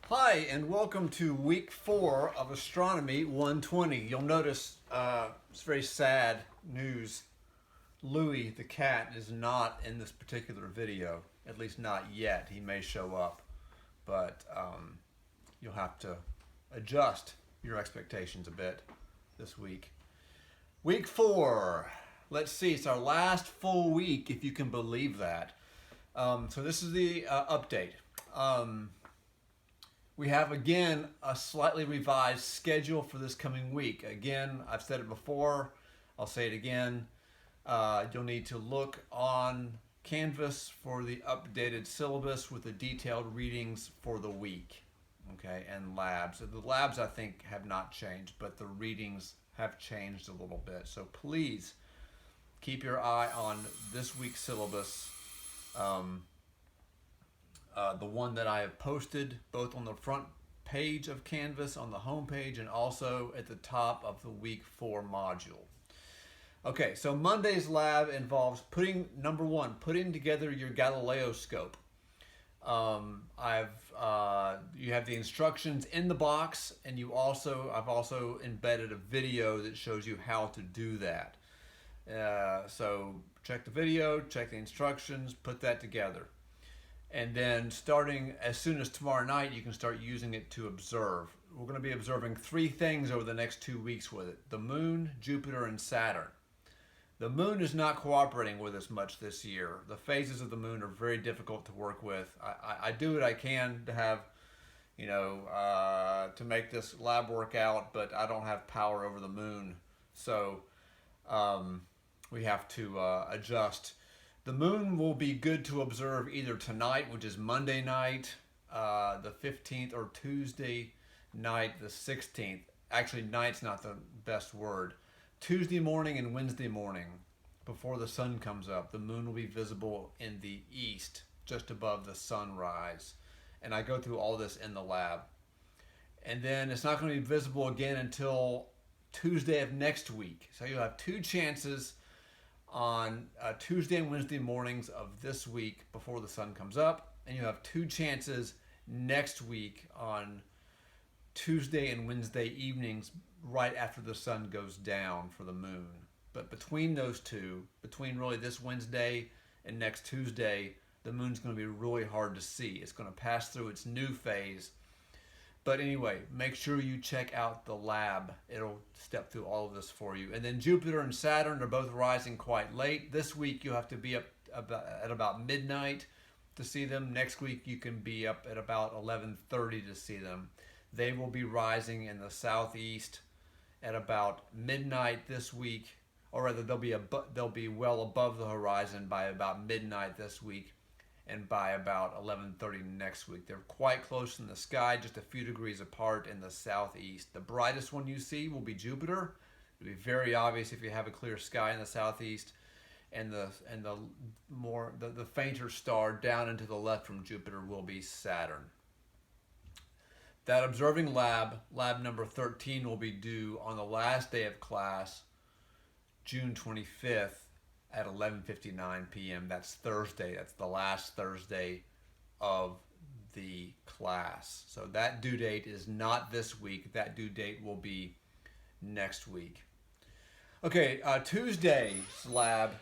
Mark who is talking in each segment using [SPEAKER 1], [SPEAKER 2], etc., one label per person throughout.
[SPEAKER 1] Hi, and welcome to week 4 of Astronomy 120. You'll notice it's very sad news. Louis the cat is not in this particular video, at least not yet. He may show up, but you'll have to adjust your expectations a bit this week. Week 4. Let's see, it's our last full week, if you can believe that. So this is the update. We have, again, a slightly revised schedule for this coming week. Again, I've said it before, I'll say it again. You'll need to look on Canvas for the updated syllabus with the detailed readings for the week, okay, and labs. The labs, I think, have not changed, but the readings have changed a little bit. So please keep your eye on this week's syllabus. The one that I have posted both on the front page of Canvas, on the home page, and also at the top of the week 4 module. Okay, so Monday's lab involves number one, putting together your Galileo scope. You have the instructions in the box, and I've also embedded a video that shows you how to do that. So check the video, check the instructions, put that together. And then starting as soon as tomorrow night, you can start using it to observe. We're going to be observing 3 things over the next 2 weeks with it: the moon, Jupiter, and Saturn. The moon is not cooperating with us much this year. The phases of the moon are very difficult to work with. I do what I can to have, to make this lab work out, but I don't have power over the moon. So we have to adjust. The moon will be good to observe either tonight, which is Monday night, the 15th, or Tuesday night, the 16th. Actually, night's not the best word. Tuesday morning and Wednesday morning, before the sun comes up, the moon will be visible in the east, just above the sunrise. And I go through all this in the lab. And then it's not going to be visible again until Tuesday of next week. So you'll have 2 chances on Tuesday and Wednesday mornings of this week before the sun comes up, and you have 2 chances next week on Tuesday and Wednesday evenings right after the sun goes down for the moon. But between those two, between really this Wednesday and next Tuesday, the moon's going to be really hard to see. It's going to pass through its new phase. But anyway, make sure you check out the lab. It'll step through all of this for you. And then Jupiter and Saturn are both rising quite late. This week you have to be up at about midnight to see them. Next week you can be up at about 11:30 to see them. They will be rising in the southeast at about midnight this week, or rather they'll be well above the horizon by about midnight this week, and by about 11:30 next week. They're quite close in the sky, just a few degrees apart in the southeast. The brightest one you see will be Jupiter. It'll be very obvious if you have a clear sky in the southeast, and the fainter star down and to the left from Jupiter will be Saturn. That observing lab number 13, will be due on the last day of class, June 25th. At 11:59 p.m. That's Thursday. That's the last Thursday of the class. So that due date is not this week. That due date will be next week. Okay, Tuesday's lab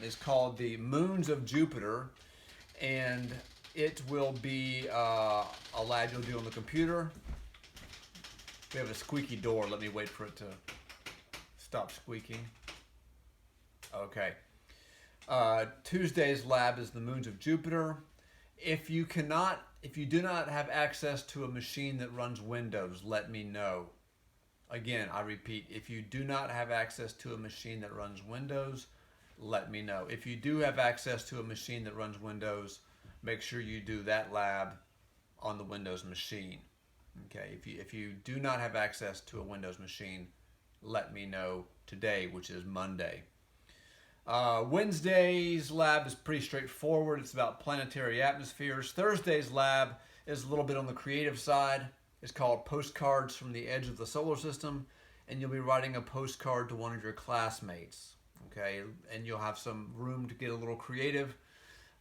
[SPEAKER 1] is called the Moons of Jupiter, and it will be a lab you'll do on the computer. We have a squeaky door. Let me wait for it to stop squeaking. Okay. Tuesday's lab is the moons of Jupiter. If you do not have access to a machine that runs Windows, let me know. Again, I repeat, if you do not have access to a machine that runs Windows, let me know. If you do have access to a machine that runs Windows, make sure you do that lab on the Windows machine. Okay. If you do not have access to a Windows machine, let me know today, which is Monday. Wednesday's lab is pretty straightforward. It's about planetary atmospheres. Thursday's lab is a little bit on the creative side. It's called Postcards from the Edge of the Solar System, and you'll be writing a postcard to one of your classmates. Okay, and you'll have some room to get a little creative.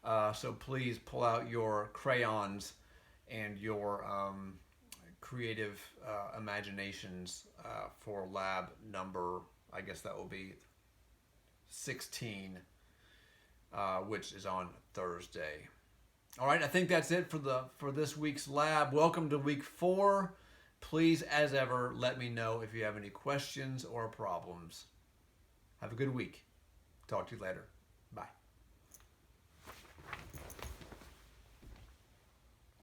[SPEAKER 1] So please pull out your crayons and your creative imaginations for lab number, I guess that will be 16, which is on Thursday. All right, I think that's it for this week's lab. Welcome to week 4. Please, as ever, let me know if you have any questions or problems. Have a good week. Talk to you later. Bye.